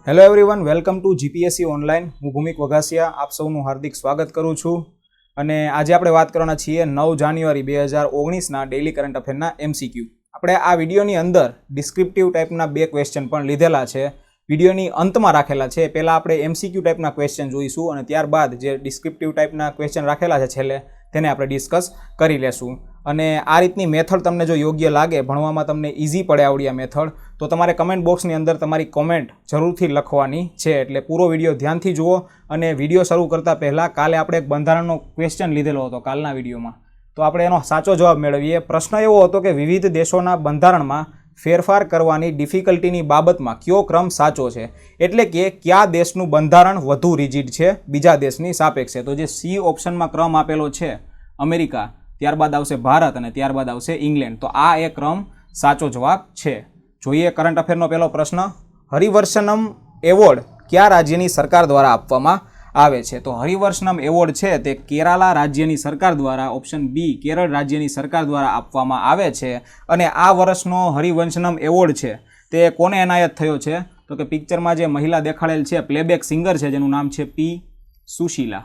Hello everyone, welcome to GPSC online. હું ભૂમિક વઘાસિયા આપ સૌનું હાર્દિક સ્વાગત કરું છું। અને આજે આપણે વાત કરવાના છીએ 9 જાન્યુઆરી 2019ના ડેઇલી કરંટ અફેરના MCQ। આપણે આ વિડીયોની અંદર ડિસ્ક્રિપ્ટિવ ટાઈપના 2 ક્વેશ્ચન પણ લીધેલા છે, વિડીયોની અંતમાં રાખેલા છે। પહેલાં આપણે MCQ ટાઈપના ક્વેશ્ચન જોઈશું અને ત્યારબાદ જે ડિસ્ક્રિપ્ટિવ ટાઈપના ક્વેશ્ચન રાખેલા છે છેલ્લે તેને આપણે ડિસ્કસ કરી લેશું। અને આ રીતની મેથડ તમને જો યોગ્ય લાગે, ભણવામાં તમને ઇઝી પડે આવડી આ મેથડ, તો તમારે કમેન્ટ બોક્સની અંદર તમારી કોમેન્ટ જરૂરથી લખવાની છે। એટલે પૂરો વિડીયો ધ્યાનથી જુઓ। અને વિડીયો શરૂ કરતાં પહેલાં કાલે આપણે એક બંધારણનો ક્વેશ્ચન લીધેલો હતો કાલના વિડીયોમાં, તો આપણે એનો સાચો જવાબ મેળવીએ। પ્રશ્ન એવો હતો કે વિવિધ દેશોના બંધારણમાં ફેરફાર કરવાની ડિફિકલ્ટીની બાબતમાં કયો ક્રમ સાચો છે, એટલે કે કયા દેશનું બંધારણ વધુ રિજિડ છે બીજા દેશની સાપેક્ષે। તો જે સી ઓપ્શનમાં ક્રમ આપેલો છે અમેરિકા, ત્યારબાદ આવશે ભારત અને ત્યારબાદ આવશે ઇંગ્લેન્ડ, તો આ એ ક્રમ સાચો જવાબ છે। જોઈએ કરંટ અફેરનો પહેલો પ્રશ્ન, હરિવર્ષનમ એવોર્ડ કયા રાજ્યની સરકાર દ્વારા આપવામાં આવે છે? તો હરિવર્ષનમ એવોર્ડ છે તે કેરાલા રાજ્યની સરકાર દ્વારા, ઓપ્શન બી કેરળ રાજ્યની સરકાર દ્વારા આપવામાં આવે છે। અને આ વર્ષનો હરિવંશનમ એવોર્ડ છે તે કોને એનાયત થયો છે? તો કે પિક્ચરમાં જે મહિલા દેખાડેલ છે, પ્લેબેક સિંગર છે જેનું નામ છે પી સુશીલા,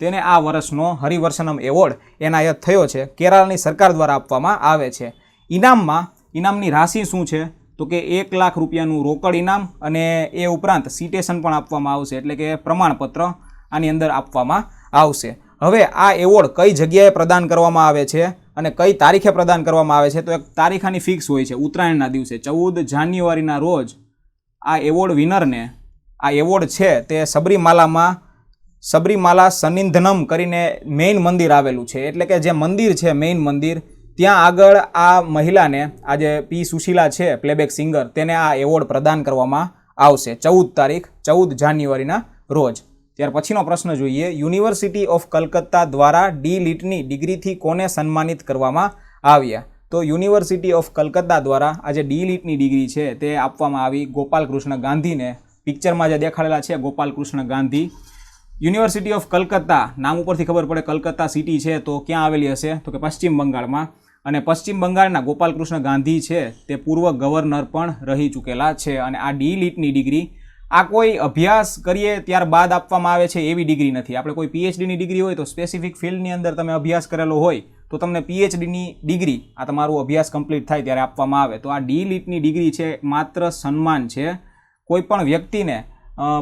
તેને આ વર્ષનો હરિવર્ષનમ એવોર્ડ એનાયત થયો છે, કેરળની સરકાર દ્વારા આપવામાં આવે છે। ઇનામની રાશિ શું છે? તો કે 1 લાખ રૂપિયાનું રોકડ ઇનામ અને એ ઉપરાંત સિટેશન પણ આપવામાં આવશે, એટલે કે પ્રમાણપત્ર આની અંદર આપવામાં આવશે। હવે આ એવોર્ડ કઈ જગ્યાએ પ્રદાન કરવામાં આવે છે અને કઈ તારીખે પ્રદાન કરવામાં આવે છે? તો એક તારીખ આની ફિક્સ હોય છે, ઉત્તરાયણના દિવસે 14 જાન્યુઆરીના રોજ આ એવોર્ડ વિનરને આ એવોર્ડ છે તે સબરીમાલા સનિંધનમ કરીને મેઇન મંદિર આવેલું છે, એટલે કે જે મંદિર છે મેઇન મંદિર, ત્યાં આગળ આ મહિલાને, આ જે પી સુશીલા છે પ્લેબેક સિંગર, તેને આ એવોર્ડ પ્રદાન કરવામાં આવશે 14 જાન્યુઆરીના રોજ। ત્યાર પછીનો પ્રશ્ન જોઈએ, યુનિવર્સિટી ઓફ કલકત્તા દ્વારા ડી.લિટની ડિગ્રીથી કોને સન્માનિત કરવામાં આવ્યા? તો યુનિવર્સિટી ઓફ કલકત્તા દ્વારા આ જે ડી.લિટની ડિગ્રી છે તે આપવામાં આવી ગોપાલ કૃષ્ણ ગાંધીને, પિક્ચરમાં જે દેખાડેલા છે ગોપાલ કૃષ્ણ ગાંધી। યુનિવર્સિટી ઓફ કલકત્તા નામ ઉપરથી ખબર પડે કલકત્તા સિટી છે, તો ક્યાં આવેલી હશે? તો કે પશ્ચિમ બંગાળમાં। અને પશ્ચિમ બંગાળના ગોપાલ કૃષ્ણ ગાંધી છે તે પૂર્વ ગવર્નર પણ રહી ચૂકેલા છે। અને આ ડી.લિટની ડિગ્રી આ કોઈ અભ્યાસ કરીએ ત્યારબાદ આપવામાં આવે છે એવી ડિગ્રી નથી। આપણે કોઈ પીએચડીની ડિગ્રી હોય તો સ્પેસિફિક ફિલ્ડની અંદર તમે અભ્યાસ કરેલો હોય તો તમને પીએચડીની ડિગ્રી, આ તમારું અભ્યાસ કમ્પ્લીટ થાય ત્યારે આપવામાં આવે। તો આ ડી.લિટની ડિગ્રી છે માત્ર સન્માન છે, કોઈ પણ વ્યક્તિને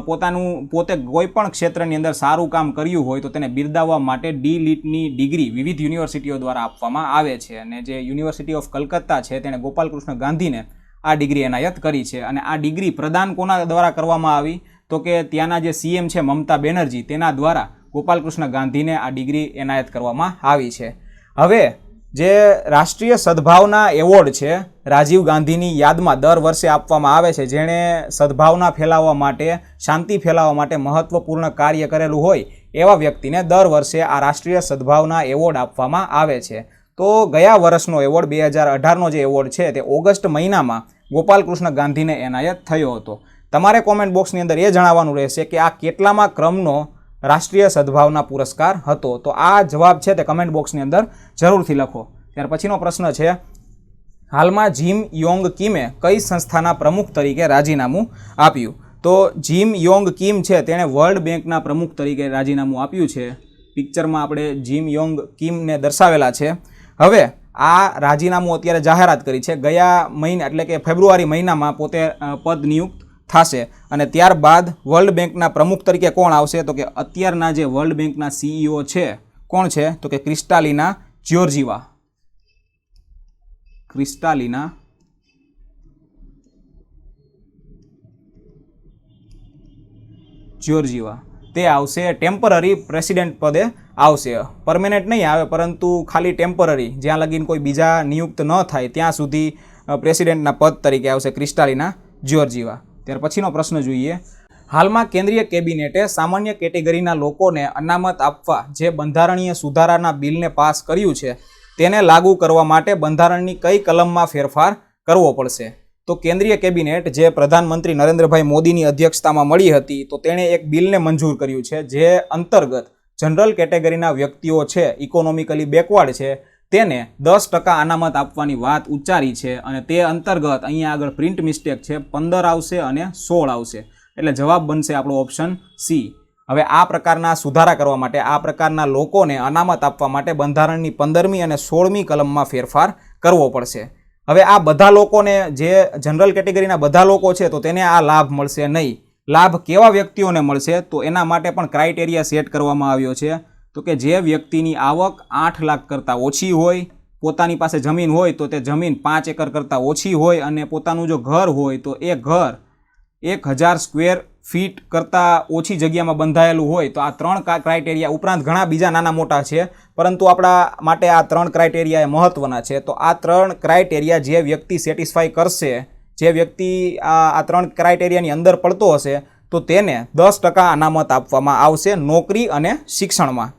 પોતે કોઈ પણ ક્ષેત્રની અંદર સારું કામ કર્યું હોય તો તેને બિરદાવવા માટે ડી.લિટની ડિગ્રી વિવિધ યુનિવર્સિટીઓ દ્વારા આપવામાં આવે છે। અને જે યુનિવર્સિટી ઓફ કલકત્તા છે તેણે ગોપાલ કૃષ્ણ ગાંધીને આ ડિગ્રી એનાયત કરી છે। અને આ ડિગ્રી પ્રદાન કોના દ્વારા કરવામાં આવી? તો કે ત્યાંના જે સીએમ છે મમતા બેનર્જી, તેના દ્વારા ગોપાલ કૃષ્ણ ગાંધીને આ ડિગ્રી એનાયત કરવામાં આવી છે। હવે જે રાષ્ટ્રીય સદભાવના એવોર્ડ છે રાજીવ ગાંધીની યાદમાં દર વર્ષે આપવામાં આવે છે, જેણે સદભાવના ફેલાવવા માટે, શાંતિ ફેલાવવા માટે મહત્વપૂર્ણ કાર્ય કરેલું હોય એવા વ્યક્તિને દર વર્ષે આ રાષ્ટ્રીય સદભાવના એવોર્ડ આપવામાં આવે છે। તો ગયા વર્ષનો એવોર્ડ 2018નો જે એવોર્ડ છે તે ઓગસ્ટ મહિનામાં ગોપાલ કૃષ્ણ ગાંધીને એનાયત થયો હતો। તમારે કોમેન્ટ બોક્સની અંદર એ જણાવવાનું રહેશે કે આ કેટલામાં ક્રમનો રાષ્ટ્રીય સદભાવના પુરસ્કાર હતો। તો આ જવાબ છે તે કમેન્ટ બોક્સની અંદર જરૂરથી લખો। ત્યાર પછીનો પ્રશ્ન છે, હાલમાં જીમ યોંગ કિમે કઈ સંસ્થાના પ્રમુખ તરીકે રાજીનામું આપ્યું? તો જીમ યોંગ કિમ છે તેણે વર્લ્ડ બેંકના પ્રમુખ તરીકે રાજીનામું આપ્યું છે। પિક્ચરમાં આપણે જીમ યોંગ કિમને દર્શાવેલા છે। હવે આ રાજીનામું અત્યારે જાહેરાત કરી છે, ગયા મહિના એટલે કે ફેબ્રુઆરી મહિનામાં પોતે પદ નિયુક્ત થશે। અને ત્યારબાદ વર્લ્ડ બેંકના પ્રમુખ તરીકે કોણ આવશે? તો કે અત્યારના જે વર્લ્ડ બેંકના CEO છે કોણ છે? તો કે ક્રિસ્ટાલિના જ્યોર્જીવા તે આવશે, ટેમ્પરરી પ્રેસિડેન્ટ પદે આવશે, પરમેનન્ટ નહીં આવે પરંતુ ખાલી ટેમ્પરરી, જ્યાં લગીન કોઈ બીજા નિયુક્ત ન થાય ત્યાં સુધી પ્રેસિડેન્ટના પદ તરીકે આવશે ક્રિસ્ટાલિના જ્યોર્જીવા। ત્યાર પછીનો પ્રશ્ન જોઈએ, હાલમાં કેન્દ્રીય કેબિનેટે સામાન્ય કેટેગરીના લોકોને અનામત આપવા જે બંધારણીય સુધારાના બિલને પાસ કર્યું છે તેને લાગુ કરવા માટે બંધારણની કઈ કલમમાં ફેરફાર કરવો પડશે? તો કેન્દ્રીય કેબિનેટ જે પ્રધાનમંત્રી નરેન્દ્રભાઈ મોદીની અધ્યક્ષતામાં મળી હતી, તો તેણે એક બિલને મંજૂર કર્યું છે જે અંતર્ગત જનરલ કેટેગરીના વ્યક્તિઓ છે, ઇકોનોમિકલી બેકવર્ડ છે, તેને 10% અનામત આપવાની વાત ઉચ્ચારી છે અને તે અંતર્ગત અહીંયા આગળ પ્રિન્ટ મિસ્ટેક છે, 15 આવશે અને 16 આવશે. એટલે જવાબ બનશે આપણો ઓપ્શન સી. હવે આ પ્રકારના સુધારા કરવા માટે, આ પ્રકારના લોકોને અનામત આપવા માટે બંધારણની 15મી અને 16મી કલમમાં ફેરફાર કરવો પડશે. હવે આ બધા લોકોને, જે જનરલ કેટેગરીના બધા લોકો છે, તો તેને આ લાભ મળશે નહીં. લાભ કેવા વ્યક્તિઓને મળશે? તો એના માટે પણ ક્રાઇટેરિયા સેટ કરવામાં આવ્યો છે. તો કે જે વ્યક્તિની આવક 8 લાખ કરતાં ઓછી હોય, પોતાની પાસે જમીન હોય તો તે જમીન 5 એકર કરતાં ઓછી હોય અને પોતાનું જો ઘર હોય તો એ ઘર 1000 સ્ક્વેર ફીટ કરતાં ઓછી જગ્યામાં બંધાયેલું હોય. તો આ 3 ક્રાઇટેરિયા ઉપરાંત ઘણા બીજા નાના મોટા છે, પરંતુ આપણા માટે આ 3 ક્રાઇટેરિયા એ મહત્ત્વના છે. તો આ 3 ક્રાઇટેરિયા જે વ્યક્તિ સેટિસ્ફાઈ કરશે, જે વ્યક્તિ આ 3 ક્રાઇટેરિયાની અંદર પડતો હશે, તો તેને 10% અનામત આપવામાં આવશે નોકરી અને શિક્ષણમાં.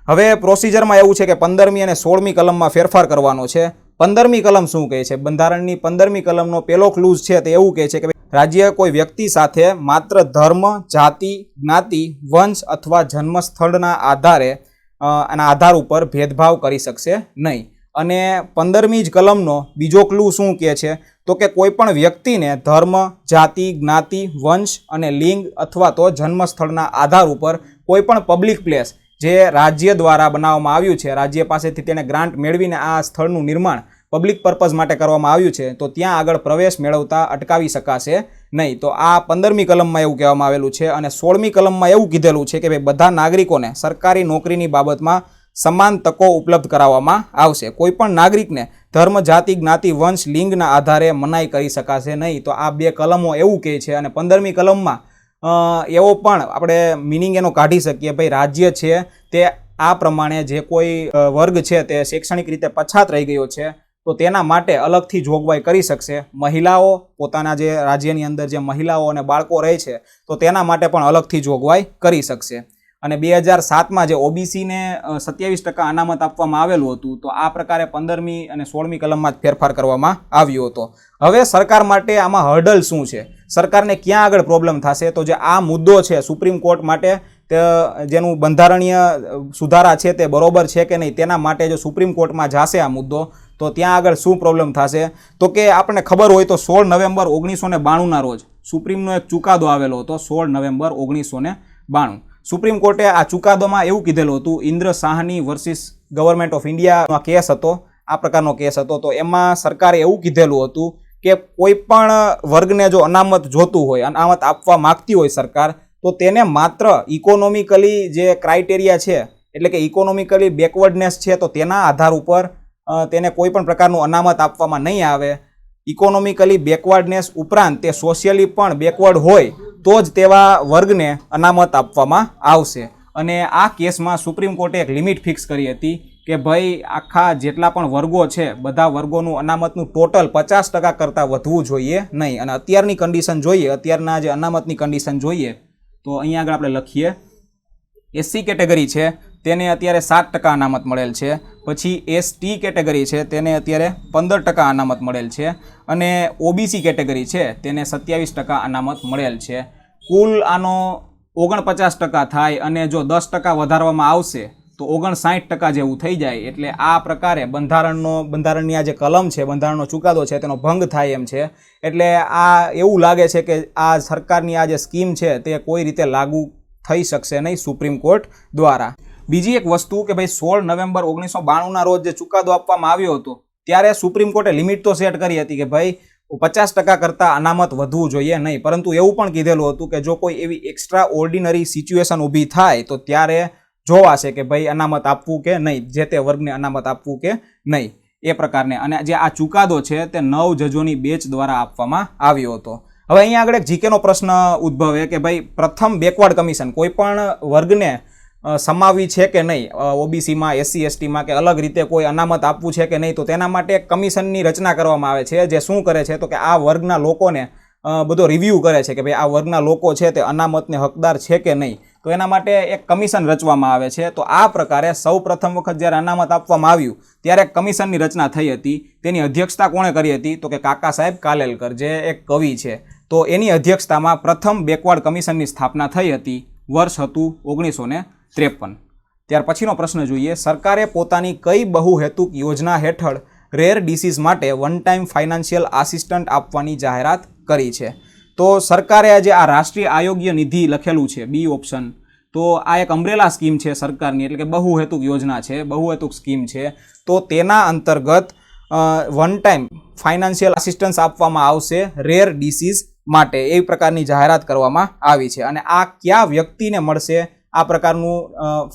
હવે પ્રોસિજરમાં એવું છે કે 15મી અને 16મી કલમમાં ફેરફાર કરવાનો છે. 15મી કલમ શું કહે છે? બંધારણની 15મી કલમનો પહેલો ક્લૂઝ છે તે એવું કહે છે કે રાજ્ય કોઈ વ્યક્તિ સાથે માત્ર ધર્મ, જાતિ, જ્ઞાતિ, વંશ અથવા જન્મસ્થળના આધાર ઉપર ભેદભાવ કરી શકશે નહીં. અને 15મી જ કલમનો બીજો ક્લુ શું કહે છે? તો કે કોઈ પણ વ્યક્તિને ધર્મ, જાતિ, જ્ઞાતિ, વંશ અને લિંગ અથવા તો જન્મસ્થળના આધાર ઉપર કોઈ પણ પબ્લિક પ્લેસ જે રાજ્ય દ્વારા બનાવવામાં આવ્યું છે, રાજ્ય પાસેથી તેને ગ્રાન્ટ મેળવીને આ સ્થળનું નિર્માણ પબ્લિક પર્પઝ માટે કરવામાં આવ્યું છે, તો ત્યાં આગળ પ્રવેશ મેળવતા અટકાવી શકાશે નહીં. તો આ 15મી કલમમાં એવું કહેવામાં આવેલું છે. અને 16મી કલમમાં એવું કીધેલું છે કે ભાઈ બધા નાગરિકોને સરકારી નોકરીની બાબતમાં સમાન તકો ઉપલબ્ધ કરાવવામાં આવશે. કોઈ પણ નાગરિકને ધર્મ, જાતિ, જ્ઞાતિ, વંશ, લિંગના આધારે મનાઈ કરી શકાશે નહીં. તો આ 2 કલમો એવું કહે છે. અને 15મી કલમમાં એવો પણ આપણે મિનિંગ એનો કાઢી શકીએ, ભાઈ રાજ્ય છે તે આ પ્રમાણે જે કોઈ વર્ગ છે તે શૈક્ષણિક રીતે પછાત રહી ગયો છે, તો તેના માટે અલગથી જોગવાઈ કરી શકશે. મહિલાઓ, પોતાના જે રાજ્યની અંદર જે મહિલાઓ અને બાળકો રહે છે, તો તેના માટે પણ અલગથી જોગવાઈ કરી શકશે. અને 2007માં જે ઓબીસીને 27% અનામત આપવામાં આવેલું હતું, તો આ પ્રકારે 15મી અને 16મી કલમમાં જ ફેરફાર કરવામાં આવ્યો હતો. હવે સરકાર માટે આમાં હર્ડલ શું છે? સરકારને ક્યાં આગળ પ્રોબ્લેમ થશે? તો જે આ મુદ્દો છે સુપ્રીમ કોર્ટ માટે, જેનું બંધારણીય સુધારા છે તે બરોબર છે કે નહીં, તેના માટે જો સુપ્રીમ કોર્ટમાં જશે આ મુદ્દો, તો ત્યાં આગળ શું પ્રોબ્લેમ થશે? તો કે આપણને ખબર હોય તો 16 નવેમ્બર 1992ના રોજ સુપ્રીમનો એક ચુકાદો આવેલો હતો. 16 નવેમ્બર 1992 સુપ્રીમ કોર્ટે આ ચુકાદોમાં એવું કીધેલું હતું, Indra Sawhney versus government of ઇન્ડિયાનો કેસ હતો, આ પ્રકારનો કેસ હતો. તો એમાં સરકારે એવું કીધેલું હતું કે કોઈ પણ વર્ગને જો અનામત જોતું હોય, અનામત આપવા માગતી હોય સરકાર, તો તેને માત્ર ઇકોનોમિકલી જે ક્રાઇટેરિયા છે, એટલે કે ઇકોનોમિકલી બેકવર્ડનેસ છે, તો તેના આધાર ઉપર તેને કોઈ પણ પ્રકારનું અનામત આપવામાં નહીં આવે. ઇકોનોમિકલી બેકવર્ડનેસ ઉપરાંત તે સોશિયલી પણ બેકવર્ડ હોય તો જ તેવા વર્ગને અનામત આપવામાં આવશે. અને આ કેસમાં સુપ્રીમ કોર્ટે એક લિમિટ ફિક્સ કરી હતી કે ભાઈ આખા જેટલા પણ વર્ગો છે, બધા વર્ગોનું અનામતનું ટોટલ 50% કરતાં વધવું જોઈએ નહીં. અને અત્યારની કન્ડિશન જોઈએ, અત્યારના જે અનામતની કન્ડિશન જોઈએ, તો અહીંયા આગળ આપણે લખીએ, એસસી કેટેગરી છે તેને અત્યારે 7% અનામત મળેલ છે. પછી એસટી કેટેગરી છે તેને અત્યારે 15% અનામત મળેલ છે. અને ઓબીસી કેટેગરી છે તેને 27% અનામત મળેલ છે. કુલ આનો 49% થાય અને જો 10% વધારવામાં આવશે તો 59% જેવું થઈ જાય. એટલે આ પ્રકારે બંધારણની આ જે કલમ છે, બંધારણનો ચુકાદો છે, તેનો ભંગ થાય એમ છે. એટલે આ એવું લાગે છે કે આ સરકારની આ જે સ્કીમ છે તે કોઈ રીતે લાગુ થઈ શકશે નહીં સુપ્રીમ કોર્ટ દ્વારા. બીજી એક વસ્તુ કે ભાઈ 16 નવેમ્બર 1992ના રોજ જે ચુકાદો આપવામાં આવ્યો હતો, ત્યારે સુપ્રીમ કોર્ટે લિમિટ તો સેટ કરી હતી કે ભાઈ 50% કરતાં અનામત વધવું જોઈએ નહીં. પરંતુ એવું પણ કીધેલું હતું કે જો કોઈ એવી એક્સ્ટ્રા ઓર્ડિનરી સિચ્યુએશન ઊભી થાય તો ત્યારે જોવાશે કે ભાઈ અનામત આપવું કે નહીં, જે તે વર્ગને અનામત આપવું કે નહીં, એ પ્રકારને. અને જે આ ચુકાદો છે તે 9 જજોની બેચ દ્વારા આપવામાં આવ્યો હતો. હવે અહીંયા આગળ એક જીકેનો પ્રશ્ન ઉદ્ભવે કે ભાઈ પ્રથમ બેકવર્ડ કમિશન કોઈ પણ વર્ગને સમાવી છે કે નહીં, ઓબીસીમાં, એસસી એસટીમાં કે અલગ રીતે કોઈ અનામત આપવું છે કે નહીં, તો તેના માટે એક કમિશનની રચના કરવામાં આવે છે, જે શું કરે છે તો કે આ વર્ગના લોકોને બધો રિવ્યૂ કરે છે કે ભાઈ આ વર્ગના લોકો છે તે અનામતને હકદાર છે કે નહીં. તો એના માટે એક કમિશન રચવામાં આવે છે. તો આ પ્રકારે સૌ પ્રથમ વખત જ્યારે અનામત આપવામાં આવ્યું ત્યારે એક કમિશનની રચના થઈ હતી. તેની અધ્યક્ષતા કોણે કરી હતી? તો કે કાકા સાહેબ કાલેલકર, જે એક કવિ છે. તો એની અધ્યક્ષતામાં પ્રથમ બેકવર્ડ કમિશનની સ્થાપના થઈ હતી. વર્ષ હતું 1953. ત્યાર પછીનો પ્રશ્ન જોઈએ, સરકારે પોતાની કઈ બહુહેતુક યોજના હેઠળ રેર ડિસીઝ માટે વન ટાઈમ ફાઇનાન્શિયલ આસિસ્ટન્ટ આપવાની જાહેરાત કરી છે? તો સરકારે આજે આ રાષ્ટ્રીય આરોગ્ય નિધિ લખેલું છે, બી ઓપ્શન, તો આ એક અમ્બ્રેલા સ્કીમ છે સરકારની, એટલે કે બહુહેતુક યોજના છે, બહુહેતુક સ્કીમ છે. તો તેના અંતર્ગત વન ટાઈમ ફાઇનાન્શિયલ આસિસ્ટન્સ આપવામાં આવશે રેર ડિસીઝ માટે, એ પ્રકારની જાહેરાત કરવામાં આવી છે. અને આ કયા વ્યક્તિને મળશે આ પ્રકારનું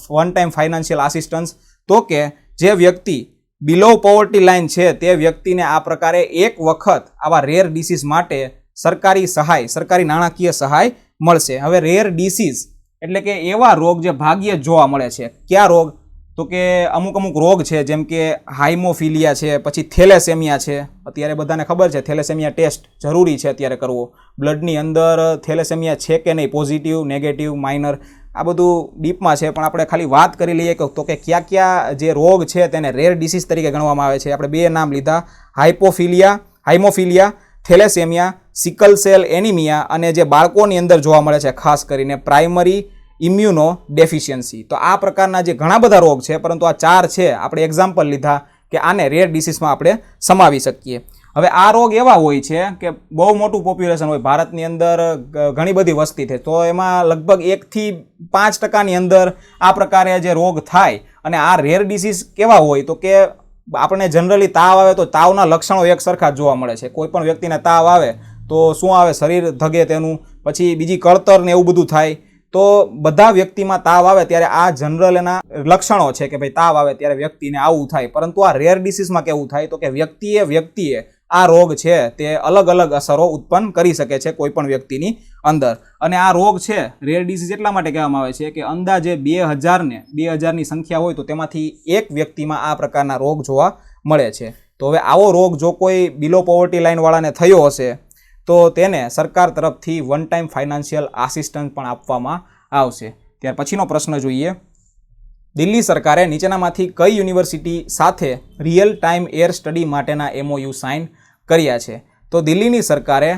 વન ટાઈમ ફાઇનાન્શિયલ આસિસ્ટન્સ? તો કે જે વ્યક્તિ બિલો પોવર્ટી લાઇન છે તે વ્યક્તિને આ પ્રકારે એક વખત આવા રેર ડિસીઝ માટે સરકારી સહાય, સરકારી નાણાકીય સહાય મળશે. હવે રેર ડિસીઝ એટલે કે એવા રોગ જે ભાગ્યે જ જોવા મળે છે. કયા રોગ? તો કે અમુક રોગ છે, જેમ કે હાઇમોફિલિયા છે, પછી થેલેસેમિયા છે. અત્યારે બધાને ખબર છે થેલેસેમિયા ટેસ્ટ જરૂરી છે અત્યારે કરવો. બ્લડની અંદર થેલેસેમિયા છે કે નહીં, પોઝિટિવ, નેગેટિવ, માઇનર, આ બધું ડીપમાં છે, પણ આપણે ખાલી વાત કરી લઈએ તો કે કયા કયા જે રોગ છે તેને રેર ડિસીઝ તરીકે ગણવામાં આવે છે. આપણે બે નામ લીધા, હાઇમોફિલિયા, થેલેસેમિયા, સિકલ સેલ એનિમિયા, અને જે બાળકોની અંદર જોવા મળે છે ખાસ કરીને પ્રાઇમરી ઇમ્યુનો ડેફિશિયન્સી. તો આ પ્રકારના જે ઘણા બધા રોગ છે, પરંતુ આ 4 છે આપણે એક્ઝામ્પલ લીધા કે આને રેર ડિસીઝમાં આપણે સમાવી શકીએ. હવે આ રોગ એવા હોય છે કે બહુ મોટું પોપ્યુલેશન હોય, ભારતની અંદર ઘણી બધી વસ્તી છે, તો એમાં લગભગ 1 થી 5% અંદર આ પ્રકારે જે રોગ થાય. અને આ રેર ડિસીઝ કેવા હોય? તો કે આપણે જનરલી તાવ આવે તો તાવના લક્ષણો એક સરખા જ જોવા મળે છે. કોઈ પણ વ્યક્તિને તાવ આવે તો શું આવે? શરીર ધગે તેનું, પછી બીજી કળતર ને એવું બધું થાય. તો બધા વ્યક્તિમાં તાવ આવે ત્યારે આ જનરલ એના લક્ષણો છે કે ભાઈ તાવ આવે ત્યારે વ્યક્તિને આવું થાય. પરંતુ આ રેર ડિસીઝમાં કેવું થાય? તો કે વ્યક્તિએ આ રોગ છે તે અલગ અલગ અસરો ઉત્પન્ન કરી શકે છે કોઈ પણ વ્યક્તિની અંદર. અને આ રોગ છે રેર ડિસીઝ એટલા માટે કહેવામાં આવે છે કે અંદાજે 2000ની સંખ્યા હોય તો તેમાંથી એક વ્યક્તિમાં આ પ્રકારના રોગ જોવા મળે છે. તો હવે આવો રોગ જો કોઈ બિલો પોવર્ટી લાઇનવાળાને થયો હશે તો તેને સરકાર તરફથી વન ટાઈમ ફાઇનાન્શિયલ આસિસ્ટન્સ પણ આપવામાં આવશે. ત્યાર પછીનો પ્રશ્ન જોઈએ, દિલ્હી સરકારે નીચેનામાંથી કઈ યુનિવર્સિટી સાથે રિયલ ટાઈમ એર સ્ટડી માટેના MOU સાઇન કર્યા છે? તો દિલ્હીની સરકારે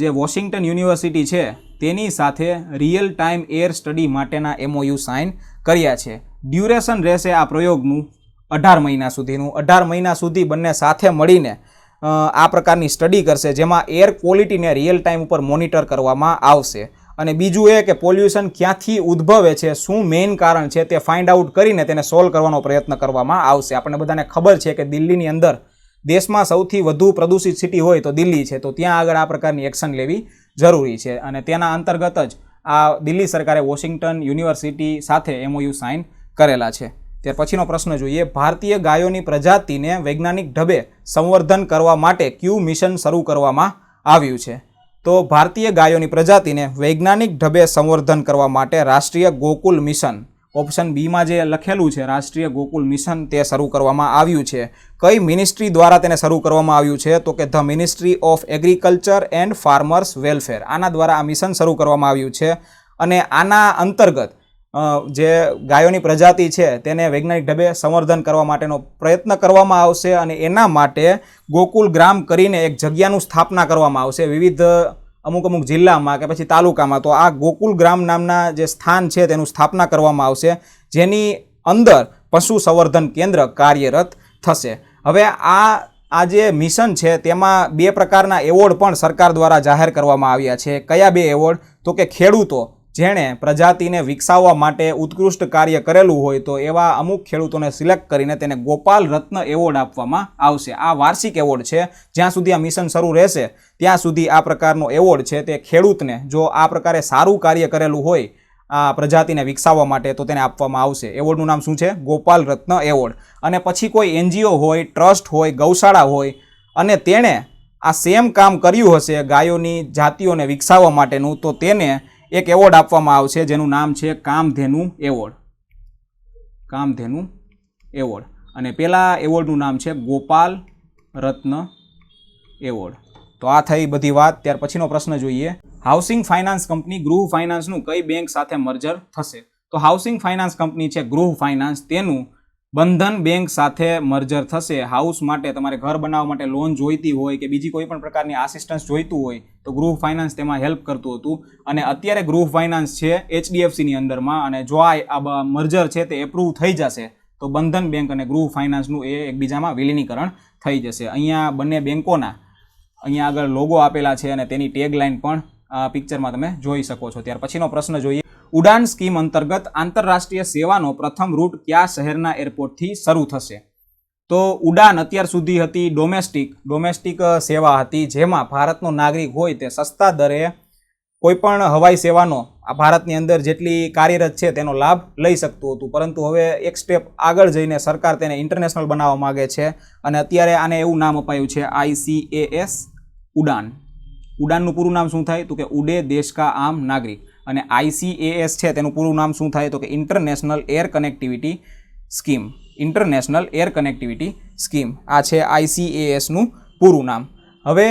જે વોશિંગ્ટન યુનિવર્સિટી છે તેની સાથે રિયલ ટાઈમ એર સ્ટડી માટેના MOU સાઇન કર્યા છે. ડ્યુરેશન રહેશે આ પ્રયોગનું 18 મહિના સુધીનું. 18 મહિના સુધી બંને સાથે મળીને આ પ્રકારની સ્ટડી કરશે, જેમાં એર ક્વોલિટીને રિયલ ટાઈમ ઉપર મોનિટર કરવામાં આવશે. અને બીજું એ કે પોલ્યુશન ક્યાંથી ઉદ્ભવે છે, શું મેઇન કારણ છે તે ફાઇન્ડ આઉટ કરીને તેને સોલ્વ કરવાનો પ્રયત્ન કરવામાં આવશે. આપણને બધાને ખબર છે કે દિલ્હીની અંદર દેશમાં સૌથી વધુ પ્રદૂષિત સિટી હોય તો દિલ્હી છે, તો ત્યાં આગળ આ પ્રકારની એક્શન લેવી જરૂરી છે. અને તેના અંતર્ગત જ આ દિલ્હી સરકારે વોશિંગ્ટન યુનિવર્સિટી સાથે MOU સાઇન કરેલા છે. ત્યાર પછીનો પ્રશ્ન જોઈએ, ભારતીય ગાયોની પ્રજાતિને વૈજ્ઞાનિક ઢબે સંવર્ધન કરવા માટે કયું મિશન શરૂ કરવામાં આવ્યું છે? તો ભારતીય ગાયોની પ્રજાતિને વૈજ્ઞાનિક ઢબે સંવર્ધન કરવા માટે રાષ્ટ્રીય ગોકુલ મિશન, ઓપ્શન બીમાં જે લખેલું છે રાષ્ટ્રીય ગોકુલ મિશન, તે શરૂ કરવામાં આવ્યું છે. કઈ મિનિસ્ટ્રી દ્વારા તેને શરૂ કરવામાં આવ્યું છે? તો કે the ministry of agriculture and farmers welfare. આના દ્વારા આ મિશન શરૂ કરવામાં આવ્યું છે. અને આના અંતર્ગત જે ગાયોની પ્રજાતિ છે તેને વૈજ્ઞાનિક ઢબે સંવર્ધન કરવા માટેનો પ્રયત્ન કરવામાં આવશે. અને એના માટે ગોકુલ ગ્રામ કરીને એક જગ્યાનું સ્થાપના કરવામાં આવશે વિવિધ અમુક જિલ્લામાં કે પછી તાલુકામાં. તો આ ગોકુલ ગ્રામ નામના જે સ્થાન છે તેનું સ્થાપના કરવામાં આવશે, જેની અંદર પશુ સંવર્ધન કેન્દ્ર કાર્યરત થશે. હવે આ જે મિશન છે તેમાં 2 પ્રકારના એવોર્ડ પણ સરકાર દ્વારા જાહેર કરવામાં આવ્યા છે. કયા 2 એવોર્ડ? તો કે ખેડૂતો જેણે પ્રજાતિને વિકસાવવા માટે ઉત્કૃષ્ટ કાર્ય કરેલું હોય તો એવા અમુક ખેડૂતોને સિલેક્ટ કરીને તેને ગોપાલ રત્ન એવોર્ડ આપવામાં આવશે. આ વાર્ષિક એવોર્ડ છે, જ્યાં સુધી આ મિશન શરૂ રહેશે ત્યાં સુધી આ પ્રકારનો એવોર્ડ છે તે ખેડૂતને જો આ પ્રકારે સારું કાર્ય કરેલું હોય આ પ્રજાતિને વિકસાવવા માટે તો તેને આપવામાં આવશે. એવોર્ડનું નામ શું છે? ગોપાલ રત્ન એવોર્ડ. અને પછી કોઈ NGO હોય, ટ્રસ્ટ હોય, ગૌશાળા હોય અને તેણે આ સેમ કામ કર્યું હશે ગાયોની જાતિઓને વિકસાવવા માટેનું, તો તેને એક એવોર્ડ આપવામાં આવશે જેનું નામ છે કામધેનુ એવોર્ડ. કામધેનુ એવોર્ડ. અને પેલા એવોર્ડનું નામ છે ગોપાલ રત્ન એવોર્ડ. તો આ થઈ બધી વાત. ત્યાર પછીનો પ્રશ્ન જોઈએ, હાઉસિંગ ફાઇનાન્સ કંપની ગૃહ ફાઇનાન્સનું કઈ બેંક સાથે મર્જર થશે? તો હાઉસિંગ ફાઇનાન્સ કંપની છે ગૃહ ફાઇનાન્સ, તેનું બંધન બેંક સાથે મર્જર થશે. હાઉસ માટે, તમારે ઘર બનાવવા માટે લોન જોઈતી હોય કે બીજી કોઈ પણ પ્રકારની આસિસ્ટન્સ જોઈતું હોય તો ગૃહ ફાઇનાન્સ તેમાં હેલ્પ કરતું હતું. અને અત્યારે ગૃહ ફાઇનાન્સ છે HDFCની અંદરમાં, અને જો આ મર્જર છે તે એપ્રૂવ થઈ જશે તો બંધન બેંક અને ગૃહ ફાઇનાન્સનું એ એકબીજામાં વિલીનીકરણ થઈ જશે. અહીંયા બંને બેંકોના અહીંયા આગળ લોગો આપેલા છે અને તેની ટેગલાઇન પણ પિક્ચરમાં તમે જોઈ શકો છો. ત્યાર પછીનો પ્રશ્ન જોઈએ. ઉડાન સ્કીમ અંતર્ગત આંતરરાષ્ટ્રીય સેવાનો પ્રથમ રૂટ કયા શહેરના એરપોર્ટથી શરૂ થશે? તો ઉડાન અત્યાર સુધી હતી ડોમેસ્ટિક સેવા હતી, જેમાં ભારતનો નાગરિક હોય તે સસ્તા દરે કોઈપણ હવાઈ સેવાનો આ ભારતની અંદર જેટલી કાર્યરત છે તેનો લાભ લઈ શકતું હતું. પરંતુ હવે એક સ્ટેપ આગળ જઈને સરકાર તેને ઇન્ટરનેશનલ બનાવવા માગે છે અને અત્યારે આને એવું નામ અપાયું છે ICAS ઉડાન. ઉડાનનું પૂરું નામ શું થાય? તો કે ઉડે દેશ કા આમ નાગરિક. અને ICAS છે તેનું પૂરું નામ શું થાય? તો કે international air connectivity scheme. International air connectivity scheme આ છે ICASનું પૂરું નામ. હવે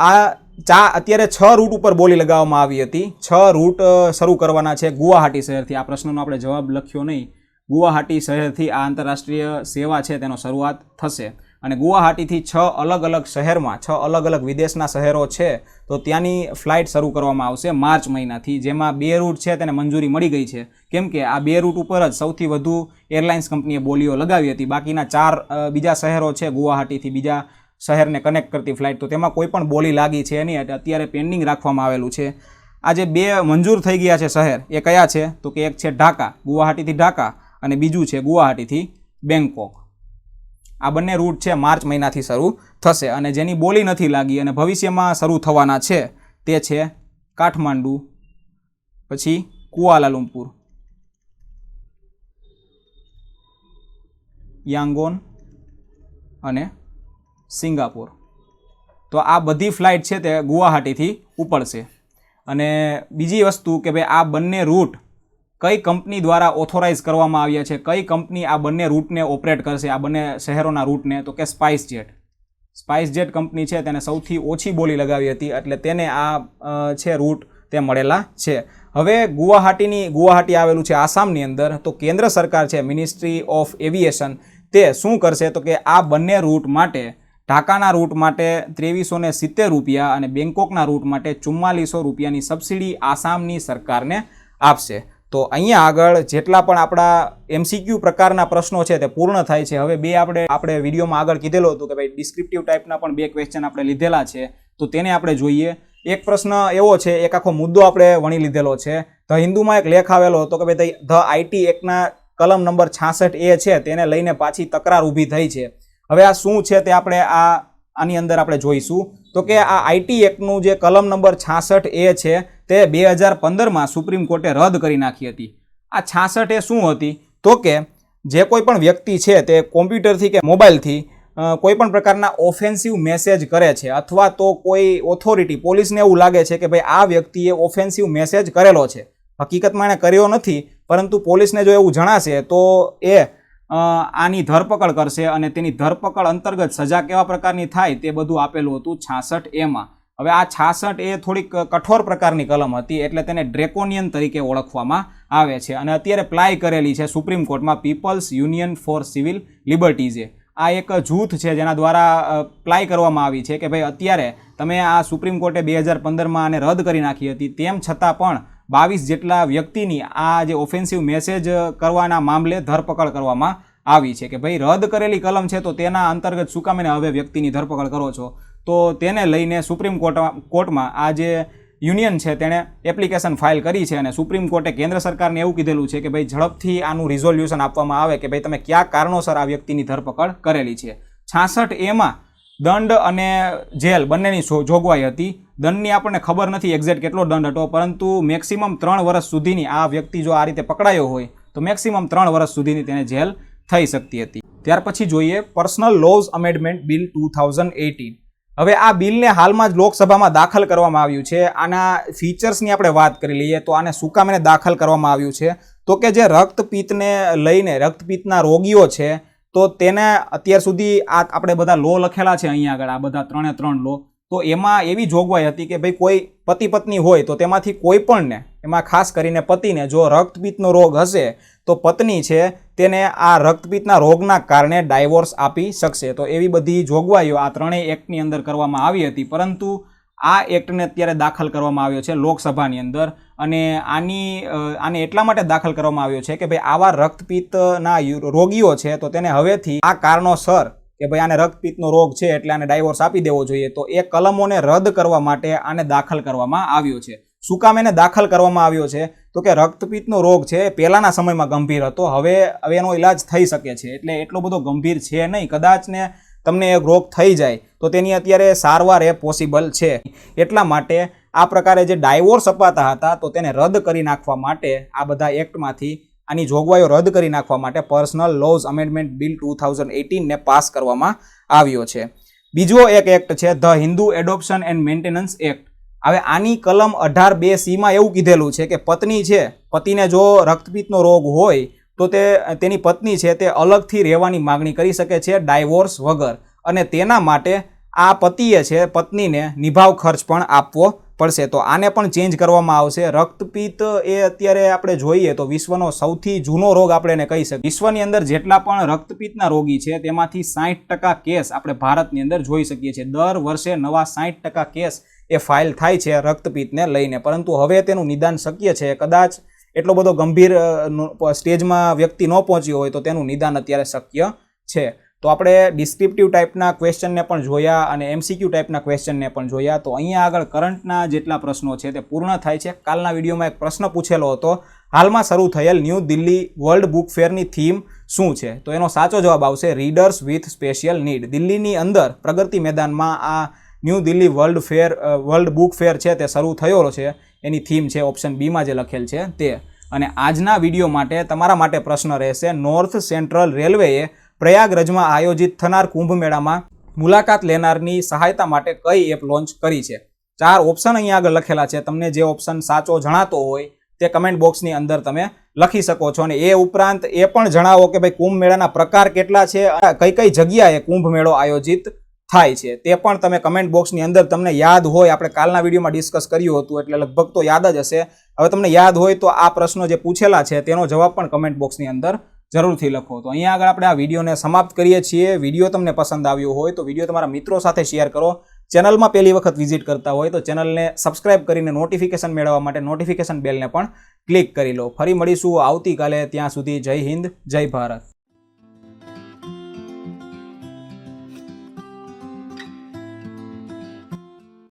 આ અત્યારે 6 રૂટ ઉપર બોલી લગાવવામાં આવી હતી. 6 રૂટ શરૂ કરવાના છે ગુવાહાટી શહેરથી. આ પ્રશ્નનો આપણે જવાબ લખ્યો નહીં. ગુવાહાટી શહેરથી આ આંતરરાષ્ટ્રીય સેવા છે તેનો શરૂઆત થશે. અને ગુવાહાટીથી 6 અલગ અલગ શહેરમાં 6 અલગ અલગ વિદેશના શહેરો છે તો ત્યાંની ફ્લાઇટ શરૂ કરવામાં આવશે માર્ચ મહિનાથી, જેમાં 2 રૂટ છે તેને મંજૂરી મળી ગઈ છે. કેમ કે આ 2 રૂટ ઉપર જ સૌથી વધુ એરલાઇન્સ કંપનીએ બોલીઓ લગાવી હતી. બાકીના 4 બીજા શહેરો છે ગુવાહાટીથી બીજા શહેરને કનેક્ટ કરતી ફ્લાઇટ, તો તેમાં કોઈ પણ બોલી લાગી છે નહીં, અત્યારે પેન્ડિંગ રાખવામાં આવેલું છે. આ જે 2 મંજૂર થઈ ગયા છે શહેર એ કયા છે? તો કે એક છે ઢાકા, ગુવાહાટીથી ઢાકા, અને બીજું છે ગુવાહાટીથી બેંકોક. આ બંને રૂટ છે માર્ચ મહિનાથી શરૂ થશે. અને જેની બોલી નથી લાગી અને ભવિષ્યમાં શરૂ થવાના છે તે છે કાઠમાંડુ, પછી કુઆલાલુમ્પુર, યાંગોન અને સિંગાપોર. તો આ બધી ફ્લાઇટ છે તે ગુવાહાટીથી ઉપડશે. અને બીજી વસ્તુ કે ભાઈ આ બંને રૂટ કઈ કંપની દ્વારા ઓથોરાઇઝ કરવામાં આવ્યા છે, કઈ કંપની આ બંને રૂટને ઓપરેટ કરશે, આ બંને શહેરોના રૂટને? તો કે સ્પાઇસજેટ કંપની છે તેને સૌથી ઓછી બોલી લગાવી હતી, એટલે તેને આ છે રૂટ તે મળેલા છે. હવે ગુવાહાટી આવેલું છે આસામની અંદર, તો કેન્દ્ર સરકાર છે મિનિસ્ટ્રી ઓફ એવિએશન તે શું કરશે? તો કે આ બંને રૂટ માટે, ઢાકાના રૂટ માટે 2370 રૂપિયા અને બેંકોકના રૂટ માટે 4400 રૂપિયાની સબસિડી આસામની સરકારને આપશે. તો અહીંયા આગળ જેટલા પણ આપણા MCQ પ્રકારના પ્રશ્નો છે તે પૂર્ણ થાય છે. હવે 2 આપણે વિડીયોમાં આગળ કીધેલું હતું કે ભાઈ ડિસ્ક્રિપ્ટિવ ટાઈપના પણ 2 ક્વેશ્ચન આપણે લીધેલા છે, તો તેને આપણે જોઈએ. એક પ્રશ્ન એવો છે, એક આખો મુદ્દો આપણે વણી લીધેલો છે. ધ હિન્દુમાં એક લેખ આવેલો હતો કે ભાઈ ધ IT એક્ટના કલમ નંબર 66A છે તેને લઈને પાછી તકરાર ઊભી થઈ છે. હવે આ શું છે તે આપણે આની અંદર આપણે જોઈશું. તો કે આ IT એક્ટનું જે કલમ નંબર 66A છે તે 2015માં સુપ્રીમ કોર્ટે રદ કરી નાખી હતી. આ 66A શું હતી? તો કે જે કોઈ પણ વ્યક્તિ છે તે કોમ્પ્યુટરથી કે મોબાઈલથી કોઈ પણ પ્રકારના ઓફેન્સિવ મેસેજ કરે છે, અથવા તો કોઈ ઓથોરિટી પોલીસને એવું લાગે છે કે ભાઈ આ વ્યક્તિએ ઓફેન્સિવ મેસેજ કરેલો છે, હકીકતમાં એણે કર્યો નથી, પરંતુ પોલીસને જો એવું જણાશે તો એ આની ધરપકડ કરશે અને તેની ધરપકડ અંતર્ગત સજા કેવા પ્રકારની થાય તે બધું આપેલું હતું 66A. હવે આ 66A થોડીક કઠોર પ્રકારની કલમ હતી, એટલે તેને ડ્રેકોનિયન તરીકે ઓળખવામાં આવે છે અને અત્યારે પ્લાય કરેલી છે સુપ્રીમ કોર્ટમાં પીપલ્સ યુનિયન ફોર સિવિલ લિબર્ટીઝે. આ એક જૂથ છે જેના દ્વારા પ્લાય કરવામાં આવી છે કે ભાઈ અત્યારે તમે આ સુપ્રીમ કોર્ટે 2015માં આને રદ કરી નાખી હતી, તેમ છતાં પણ 22 જેટલા વ્યક્તિની આ જે ઓફેન્સિવ મેસેજ કરવાના મામલે ધરપકડ કરવામાં આવી છે કે ભાઈ રદ કરેલી કલમ છે તો તેના અંતર્ગત શું કામ હવે વ્યક્તિની ધરપકડ કરો છો? તો તેને લઈને સુપ્રીમ કોર્ટમાં આ જે યુનિયન છે તેણે એપ્લિકેશન ફાઇલ કરી છે અને સુપ્રીમ કોર્ટે કેન્દ્ર સરકારને એવું કીધેલું છે કે ભાઈ ઝડપથી આનું રિઝોલ્યુશન આપવામાં આવે કે ભાઈ તમે કયા કારણોસર આ વ્યક્તિની ધરપકડ કરેલી છે. 66A દંડ અને જેલ બંનેની જોગવાઈ હતી. દંડની આપણને ખબર નથી એક્ઝેક્ટ કેટલો દંડ હતો, પરંતુ મેક્સિમમ 3 વર્ષ સુધીની આ વ્યક્તિ જો આ રીતે પકડાયો હોય તો મેક્સિમમ 3 વર્ષ સુધીની તેને જેલ થઈ શકતી હતી. ત્યાર પછી જોઈએ પર્સનલ લોઝ અમેન્ડમેન્ટ બિલ 2018. હવે આ બિલને હાલમાં જ લોકસભામાં દાખલ કરવામાં આવ્યું છે. આના ફીચર્સની આપણે વાત કરી લઈએ તો આને શું કામ એને દાખલ કરવામાં આવ્યું છે? તો કે જે રક્તપિત્તને લઈને રક્તપિત્તના રોગીઓ છે તો તેને અત્યાર સુધી આપણે બધા લો લખેલા છે અહીંયા આગળ, આ બધા 3 લો, તો એમાં એવી જોગવાઈ હતી કે ભાઈ કોઈ પતિ પત્ની હોય તો તેમાંથી કોઈ પણને, એમાં ખાસ કરીને પતિને જો રક્તપિત્તનો રોગ હશે તો પત્ની છે તેને આ રક્તપિત્તના રોગના કારણે ડાયવોર્સ આપી શકશે. તો એવી બધી જોગવાઈઓ આ ત્રણેય એક્ટની અંદર કરવામાં આવી હતી, પરંતુ આ એક્ટને અત્યારે દાખલ કરવામાં આવ્યો છે લોકસભાની અંદર. અને આને એટલા માટે દાખલ કરવામાં આવ્યો છે કે ભાઈ આવા રક્તપિત્તના રોગીઓ છે તો તેને હવેથી આ કારણોસર કે ભાઈ આને રક્તપિત્તનો રોગ છે એટલે આને ડાયવોર્સ આપી દેવો જોઈએ, તો એ કલમોને રદ કરવા માટે આને દાખલ કરવામાં આવ્યો છે. શું કામ એને દાખલ કરવામાં આવ્યો છે? તો કે રક્તપિત્તનો રોગ છે પહેલાંના સમયમાં ગંભીર હતો, હવે એનો ઇલાજ થઈ શકે છે, એટલે એટલો બધો ગંભીર છે નહીં. કદાચ ને તમને એક રોગ થઈ જાય તો તેની અત્યારે સારવાર એ પોસિબલ છે. એટલા માટે આ પ્રકારે જે ડાયવોર્સ અપાતા હતા તો તેને રદ કરી નાખવા માટે આ બધા એક્ટમાંથી આની જોગવાઈઓ રદ કરી નાખવા માટે પર્સનલ લોઝ અમેન્ડમેન્ટ બિલ 2018ને પાસ કરવામાં આવ્યો છે. બીજો એક એક્ટ છે the Hindu adoption and maintenance act. હવે આની કલમ 18(2)(c)માં એવું કીધેલું છે કે પત્ની છે, પતિને જો રક્તપિત્તનો રોગ હોય તો તેની પત્ની છે તે અલગથી રહેવાની માગણી કરી શકે છે ડાયવોર્સ વગર, અને તેના માટે આ પતિએ છે પત્નીને નિભાવ ખર્ચ પણ આપવો પડશે. તો આને પણ ચેન્જ કરવામાં આવશે. રક્તપિત્ત એ અત્યારે આપણે જોઈએ તો વિશ્વનો સૌથી જૂનો રોગ આપણે એને કહી શકીએ. વિશ્વની અંદર જેટલા પણ રક્તપિત્તના રોગી છે તેમાંથી 60% કેસ આપણે ભારતની અંદર જોઈ શકીએ છીએ. દર વર્ષે નવા 60% કેસ એ ફાઇલ થાય છે રક્તપિત્તને લઈને, પરંતુ હવે તેનું નિદાન શક્ય છે. કદાચ એટલો બધો ગંભીર સ્ટેજમાં વ્યક્તિ ન પહોંચ્યો હોય તો તેનું નિદાન અત્યારે શક્ય છે. તો આપણે ડિસ્ક્રિપ્ટિવ ટાઈપના ક્વેશ્ચનને પણ જોયા અને MCQ ટાઈપના ક્વેશ્ચનને પણ જોયા. તો અહીંયા આગળ કરંટના જેટલા પ્રશ્નો છે તે પૂર્ણ થાય છે. કાલના વિડીયોમાં એક પ્રશ્ન પૂછેલો હતો, હાલમાં શરૂ થયેલ ન્યૂ દિલ્હી વર્લ્ડ બુક ફેરની થીમ શું છે? તો એનો સાચો જવાબ આવશે રીડર્સ વિથ સ્પેશિયલ નીડ. દિલ્હીની અંદર પ્રગતિ મેદાનમાં આ new Delhi world book fair છે તે શરૂ થયેલો છે. એની થીમ છે ઓપ્શન બીમાં જે લખેલ છે તે. અને આજના વિડીયો માટે તમારા માટે પ્રશ્ન રહેશે, નોર્થ સેન્ટ્રલ રેલવેએ પ્રયાગરાજમાં આયોજિત થનાર કુંભ મેળામાં મુલાકાત લેનારની સહાયતા માટે કઈ એપ લોન્ચ કરી છે? 4 ઓપ્શન અહીંયા આગળ લખેલા છે. તમને જે ઓપ્શન સાચો જણાતો હોય તે કમેન્ટ બોક્સની અંદર તમે લખી શકો છો. અને એ ઉપરાંત એ પણ જણાવો કે ભાઈ કુંભ મેળાના પ્રકાર કેટલા છે, કઈ કઈ જગ્યાએ કુંભ મેળો આયોજિત થાય છે તે પણ તમે કમેન્ટ બોક્સની અંદર તમને યાદ હોય. આપણે કાલના વિડીયોમાં ડિસ્કસ કર્યું હતું એટલે લગભગ તો યાદ જ હશે. હવે તમને યાદ હોય તો આ પ્રશ્નો જે પૂછેલા છે તેનો જવાબ પણ કમેન્ટ બોક્સની અંદર જરૂરથી લખો. તો અહીંયા આગળ આપણે આ વિડીયોને સમાપ્ત કરીએ છીએ. વિડીયો તમને પસંદ આવ્યો હોય તો વિડીયો તમારા મિત્રો સાથે શેર કરો. ચેનલમાં પહેલી વખત વિઝિટ કરતા હોય તો ચેનલને સબસ્ક્રાઇબ કરીને નોટિફિકેશન મેળવવા માટે નોટિફિકેશન બેલને પણ ક્લિક કરી લો. ફરી મળીશું આવતીકાલે. ત્યાં સુધી જય હિન્દ, જય ભારત.